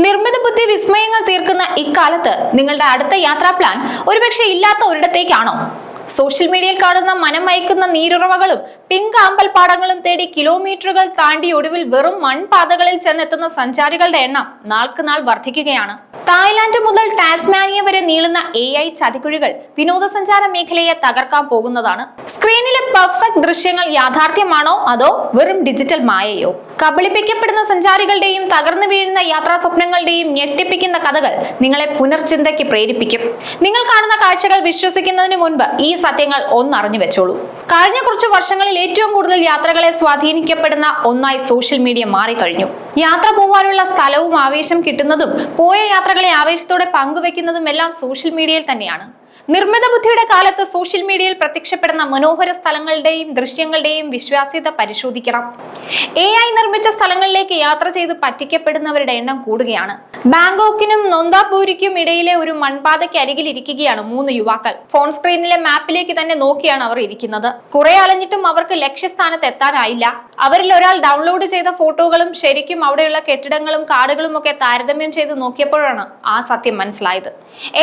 നിർമ്മിത ബുദ്ധി വിസ്മയങ്ങൾ തീർക്കുന്ന ഇക്കാലത്ത് നിങ്ങളുടെ അടുത്ത യാത്രാ പ്ലാൻ ഒരുപക്ഷെ ഇല്ലാത്ത ഒരിടത്തേക്കാണോ? സോഷ്യൽ മീഡിയയിൽ കാണുന്ന മനം മയക്കുന്ന നീരുറവകളും പിങ്ക് അമ്പൽപ്പാടങ്ങളും തേടി കിലോമീറ്ററുകൾ താണ്ടി ഒടുവിൽ വെറും മൺപാതകളിൽ ചെന്നെത്തുന്ന സഞ്ചാരികളുടെ എണ്ണം നാൾക്കുനാൾ വർദ്ധിക്കുകയാണ്. തായ്ലാന്റ് മുതൽ ടാസ്മാനിയ വരെ നീളുന്ന AI ചതിക്കുഴികൾ വിനോദസഞ്ചാര മേഖലയെ തകർക്കാൻ പോകുന്നതാണ്. സ്ക്രീനിലെ പെർഫെക്റ്റ് ദൃശ്യങ്ങൾ യാഥാർത്ഥ്യമാണോ അതോ വെറും ഡിജിറ്റൽ മായയോ? കബളിപ്പിക്കപ്പെടുന്ന സഞ്ചാരികളുടെയും തകർന്നു വീഴുന്ന യാത്രാ സ്വപ്നങ്ങളുടെയും ഞെട്ടിപ്പിക്കുന്ന കഥകൾ നിങ്ങളെ പുനർചിന്തയ്ക്ക് പ്രേരിപ്പിക്കും. നിങ്ങൾ കാണുന്ന കാഴ്ചകൾ വിശ്വസിക്കുന്നതിന് മുൻപ് ഈ സത്യങ്ങൾ ഒന്നറിഞ്ഞു വെച്ചോളൂ. കഴിഞ്ഞ കുറച്ച് വർഷങ്ങളിൽ ഏറ്റവും കൂടുതൽ യാത്രകളെ സ്വാധീനിക്കപ്പെടുന്ന ഒന്നായി സോഷ്യൽ മീഡിയ മാറിക്കഴിഞ്ഞു. യാത്ര പോകാനുള്ള സ്ഥലവും ആവേശം കിട്ടുന്നതും പോയ യാത്രകളെ ആവേശത്തോടെ പങ്കുവെക്കുന്നതും എല്ലാം സോഷ്യൽ മീഡിയയിൽ തന്നെയാണ്. നിർമ്മിത ബുദ്ധിയുടെ കാലത്ത് സോഷ്യൽ മീഡിയയിൽ പ്രത്യക്ഷപ്പെടുന്ന മനോഹര സ്ഥലങ്ങളുടെയും ദൃശ്യങ്ങളുടെയും വിശ്വാസ്യത പരിശോധിക്കണം. AI നിർമ്മിച്ച സ്ഥലങ്ങളിലേക്ക് യാത്ര ചെയ്ത് പറ്റിക്കപ്പെടുന്നവരുടെ എണ്ണം കൂടുകയാണ്. ബാങ്കോക്കിനും നൊന്താപൂരിക്കും ഇടയിലെ ഒരു മൺപാതയ്ക്ക് അരികിൽ ഇരിക്കുകയാണ് 3 യുവാക്കൾ. ഫോൺ സ്ക്രീനിലെ മാപ്പിലേക്ക് തന്നെ നോക്കിയാണ് അവർ ഇരിക്കുന്നത്. കുറെ അലഞ്ഞിട്ടും അവർക്ക് ലക്ഷ്യസ്ഥാനത്ത് എത്താനായില്ല. അവരിൽ ഒരാൾ ഡൗൺലോഡ് ചെയ്ത ഫോട്ടോകളും ശരിക്കും അവിടെയുള്ള കെട്ടിടങ്ങളും കാടുകളും ഒക്കെ താരതമ്യം ചെയ്ത് നോക്കിയപ്പോഴാണ് ആ സത്യം മനസ്സിലായത്.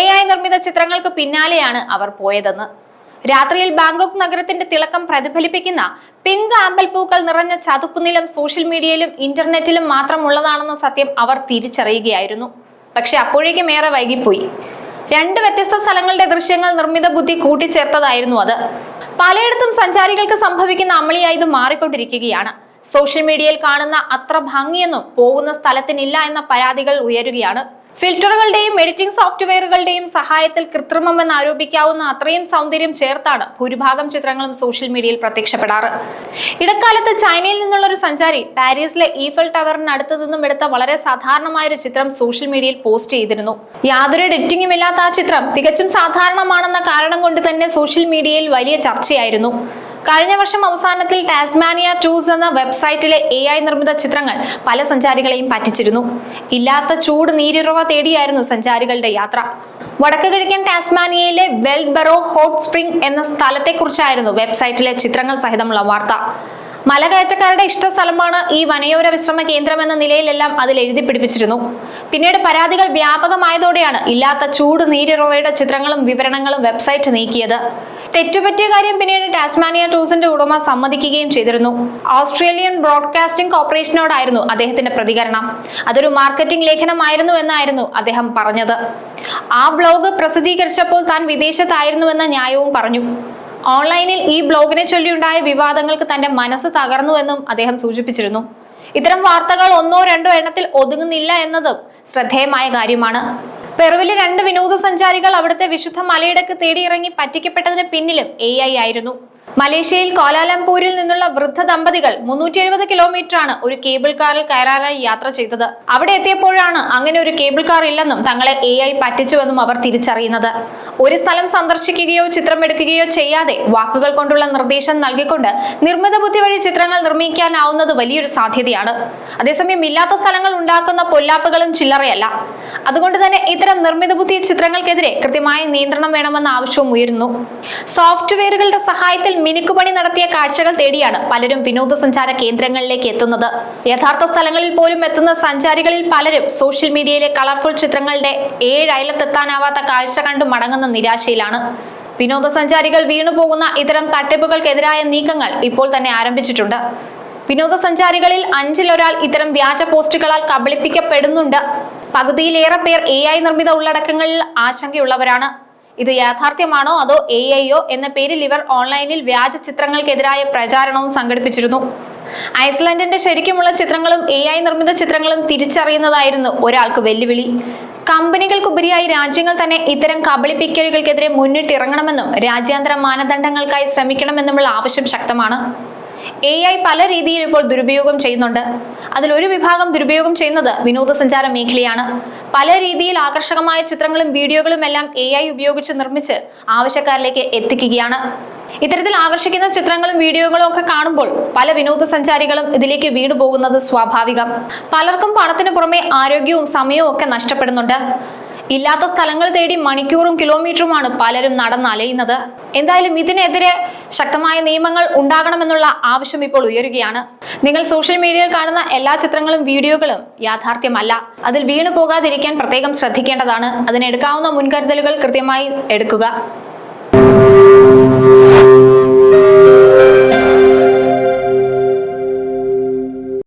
AI നിർമ്മിത ചിത്രങ്ങൾക്ക് പിന്നാലെയാണ് അവർ പോയതെന്ന്. രാത്രിയിൽ ബാങ്കോക്ക് നഗരത്തിന്റെ തിളക്കം പ്രതിഫലിപ്പിക്കുന്ന പിങ്ക് ആമ്പൽപ്പൂക്കൾ നിറഞ്ഞ ചതുപ്പുനിലം സോഷ്യൽ മീഡിയയിലും ഇന്റർനെറ്റിലും മാത്രമുള്ളതാണെന്ന സത്യം അവർ തിരിച്ചറിയുകയായിരുന്നു. പക്ഷെ അപ്പോഴേക്കും ഏറെ വൈകിപ്പോയി. 2 വ്യത്യസ്ത സ്ഥലങ്ങളുടെ ദൃശ്യങ്ങൾ നിർമ്മിത ബുദ്ധി കൂട്ടിച്ചേർത്തതായിരുന്നു അത്. പലയിടത്തും സഞ്ചാരികൾക്ക് സംഭവിക്കുന്ന അമളിയായി ഇത് മാറിക്കൊണ്ടിരിക്കുകയാണ്. സോഷ്യൽ മീഡിയയിൽ കാണുന്ന അത്ര ഭംഗിയൊന്നും പോകുന്ന സ്ഥലത്തിനില്ല എന്ന പരാതികൾ ഉയരുകയാണ്. ഫിൽറ്ററുകളുടെയും എഡിറ്റിംഗ് സോഫ്റ്റ്വെയറുകളുടെയും സഹായത്തിൽ കൃത്രിമമെന്ന് ആരോപിക്കാവുന്ന അത്രയും സൗന്ദര്യം ചേർത്താണ് ഭൂരിഭാഗം ചിത്രങ്ങളും സോഷ്യൽ മീഡിയയിൽ പ്രത്യക്ഷപ്പെടാറ്. ഇടക്കാലത്ത് ചൈനയിൽ നിന്നുള്ള ഒരു സഞ്ചാരി പാരീസിലെ ഈഫൽ ടവറിനടുത്ത് നിന്നും എടുത്ത വളരെ സാധാരണമായൊരു ചിത്രം സോഷ്യൽ മീഡിയയിൽ പോസ്റ്റ് ചെയ്തിരുന്നു. യാതൊരു എഡിറ്റിംഗും ഇല്ലാത്ത ആ ചിത്രം തികച്ചും സാധാരണമാണെന്ന കാരണം കൊണ്ട് തന്നെ സോഷ്യൽ മീഡിയയിൽ വലിയ ചർച്ചയായിരുന്നു. കഴിഞ്ഞ വർഷം അവസാനത്തിൽ ടാസ്മാനിയ ടൂർസ് എന്ന വെബ്സൈറ്റിലെ AI നിർമ്മിത ചിത്രങ്ങൾ പല സഞ്ചാരികളെയും പറ്റിച്ചിരുന്നു. ഇല്ലാത്ത ചൂട് നീരുറവ തേടിയായിരുന്നു സഞ്ചാരികളുടെ യാത്ര. വടക്ക് കിഴക്കൻ ടാസ്മാനിയയിലെ വെൽബറോ ഹോട്ട് സ്പ്രിംഗ് എന്ന സ്ഥലത്തെക്കുറിച്ചായിരുന്നു വെബ്സൈറ്റിലെ ചിത്രങ്ങൾ സഹിതമുള്ള വാർത്ത. മലകയറ്റക്കാരുടെ ഇഷ്ട സ്ഥലമാണ് ഈ വനയോര വിശ്രമ കേന്ദ്രം എന്ന നിലയിലെല്ലാം അതിൽ എഴുതി പിടിപ്പിച്ചിരുന്നു. പിന്നീട് പരാതികൾ വ്യാപകമായതോടെയാണ് ഇല്ലാത്ത ചൂട് നീരുറവയുടെ ചിത്രങ്ങളും വിവരണങ്ങളും വെബ്സൈറ്റ് നീക്കിയത്. തെറ്റുപറ്റിയ കാര്യം പിന്നീട് ടാസ്മാനിയ ടൂർസിന്റെ ഉടമ സമ്മതിക്കുകയും ചെയ്തിരുന്നു. ഓസ്ട്രേലിയൻ ബ്രോഡ്കാസ്റ്റിംഗ് കോർപ്പറേഷനോടായിരുന്നു അദ്ദേഹത്തിന്റെ പ്രതികരണം. അതൊരു മാർക്കറ്റിംഗ് ലേഖനമായിരുന്നു എന്നായിരുന്നു അദ്ദേഹം പറഞ്ഞത്. ആ ബ്ലോഗ് പ്രസിദ്ധീകരിച്ചപ്പോൾ താൻ വിദേശത്തായിരുന്നുവെന്ന ന്യായവും പറഞ്ഞു. ഓൺലൈനിൽ ഈ ബ്ലോഗിനെ ചൊല്ലിയുണ്ടായ വിവാദങ്ങൾക്ക് തന്റെ മനസ്സ് തകർന്നുവെന്നും അദ്ദേഹം സൂചിപ്പിച്ചിരുന്നു. ഇത്തരം വാർത്തകൾ 1-2 എണ്ണത്തിൽ ഒതുങ്ങുന്നില്ല എന്നതും ശ്രദ്ധേയമായ കാര്യമാണ്. പെറുവിലെ 2 വിനോദസഞ്ചാരികൾ അവിടുത്തെ വിശുദ്ധ മലയിടക്ക് തേടിയിറങ്ങി പറ്റിക്കപ്പെട്ടതിന് പിന്നിലും AI ആയിരുന്നു. മലേഷ്യയിൽ കോലാലംപൂരിൽ നിന്നുള്ള വൃദ്ധ ദമ്പതികൾ 370 കിലോമീറ്ററാണ് ഒരു കേബിൾ കാറിൽ കയറാനായി യാത്ര ചെയ്തത്. അവിടെ എത്തിയപ്പോഴാണ് അങ്ങനെ ഒരു കേബിൾ കാർ ഇല്ലെന്നും തങ്ങളെ AI പറ്റിച്ചുവെന്നും അവർ തിരിച്ചറിയുന്നത്. ഒരു സ്ഥലം സന്ദർശിക്കുകയോ ചിത്രമെടുക്കുകയോ ചെയ്യാതെ വാക്കുകൾ കൊണ്ടുള്ള നിർദ്ദേശം നൽകിക്കൊണ്ട് നിർമ്മിത ബുദ്ധി വഴി ചിത്രങ്ങൾ നിർമ്മിക്കാനാവുന്നത് വലിയൊരു സാധ്യതയാണ്. അതേസമയം ഇല്ലാത്ത സ്ഥലങ്ങൾ ഉണ്ടാക്കുന്ന പൊല്ലാപ്പുകളും ചില്ലറയല്ല. അതുകൊണ്ട് തന്നെ ഇത്തരം നിർമ്മിത ബുദ്ധി ചിത്രങ്ങൾക്കെതിരെ കൃത്യമായ നിയന്ത്രണം വേണമെന്ന ആവശ്യവും ഉയരുന്നു. സോഫ്റ്റ്വെയറുകളുടെ സഹായത്തിൽ മിനുക്കുപണി നടത്തിയ കാഴ്ചകൾ തേടിയാണ് പലരും വിനോദസഞ്ചാര കേന്ദ്രങ്ങളിലേക്ക് എത്തുന്നത്. യഥാർത്ഥ സ്ഥലങ്ങളിൽ പോലും എത്തുന്ന സഞ്ചാരികളിൽ പലരും സോഷ്യൽ മീഡിയയിലെ കളർഫുൾ ചിത്രങ്ങളുടെ 7 അയലത്തെത്താനാവാത്ത കാഴ്ച കണ്ടു മടങ്ങുന്ന നിരാശയിലാണ്. വിനോദസഞ്ചാരികൾ വീണുപോകുന്ന ഇത്തരം തട്ടിപ്പുകൾക്കെതിരായ നീക്കങ്ങൾ ഇപ്പോൾ തന്നെ ആരംഭിച്ചിട്ടുണ്ട്. വിനോദസഞ്ചാരികളിൽ 5-1 ഇത്തരം വ്യാജ പോസ്റ്റുകളാൽ കബളിപ്പിക്കപ്പെടുന്നുണ്ട്. പകുതിയിലേറെ പേർ AI നിർമ്മിത ഉള്ളടക്കങ്ങളിൽ ആശങ്കയുള്ളവരാണ്. ഇത് യാഥാർത്ഥ്യമാണോ അതോ AIയോ എന്ന പേരിൽ ഇവർ ഓൺലൈനിൽ വ്യാജ ചിത്രങ്ങൾക്കെതിരായ പ്രചാരണവും സംഘടിപ്പിച്ചിരുന്നു. ഐസ്ലൻഡിന്റെ ശരിക്കുമുള്ള ചിത്രങ്ങളും AI നിർമ്മിത ചിത്രങ്ങളും തിരിച്ചറിയുന്നതായിരുന്നു ഒരാൾക്ക് വെല്ലുവിളി. കമ്പനികൾക്കുപരിയായി രാജ്യങ്ങൾ തന്നെ ഇത്തരം കബളിപ്പിക്കലുകൾക്കെതിരെ മുന്നിട്ടിറങ്ങണമെന്നും രാജ്യാന്തര മാനദണ്ഡങ്ങൾക്കായി ശ്രമിക്കണമെന്നുമുള്ള ആവശ്യം ശക്തമാണ്. AI പല രീതിയിൽ ഇപ്പോൾ ദുരുപയോഗം ചെയ്യുന്നുണ്ട്. അതിലൊരു വിഭാഗം ദുരുപയോഗം ചെയ്യുന്നത് വിനോദസഞ്ചാര മേഖലയാണ്. പല രീതിയിൽ ആകർഷകമായ ചിത്രങ്ങളും വീഡിയോകളും എല്ലാം AI ഉപയോഗിച്ച് നിർമ്മിച്ച് ആവശ്യക്കാരിലേക്ക് എത്തിക്കുകയാണ്. ഇത്തരത്തിൽ ആകർഷിക്കുന്ന ചിത്രങ്ങളും വീഡിയോകളും ഒക്കെ കാണുമ്പോൾ പല വിനോദസഞ്ചാരികളും ഇതിലേക്ക് വീണു പോകുന്നത് സ്വാഭാവികം. പലർക്കും പണത്തിന് പുറമെ ആരോഗ്യവും സമയവും ഒക്കെ നഷ്ടപ്പെടുന്നുണ്ട്. ഇല്ലാത്ത സ്ഥലങ്ങൾ തേടി മണിക്കൂറും കിലോമീറ്ററുമാണ് പലരും നടന്നലയുന്നത്. എന്തായാലും ഇതിനെതിരെ ശക്തമായ നിയമങ്ങൾ ഉണ്ടാകണമെന്നുള്ള ആവശ്യം ഇപ്പോൾ ഉയരുകയാണ്. നിങ്ങൾ സോഷ്യൽ മീഡിയയിൽ കാണുന്ന എല്ലാ ചിത്രങ്ങളും വീഡിയോകളും യാഥാർത്ഥ്യമല്ല. അതിൽ വീണു പോകാതിരിക്കാൻ പ്രത്യേകം ശ്രദ്ധിക്കേണ്ടതാണ്. അതിനെടുക്കാവുന്ന മുൻകരുതലുകൾ കൃത്യമായി എടുക്കുക.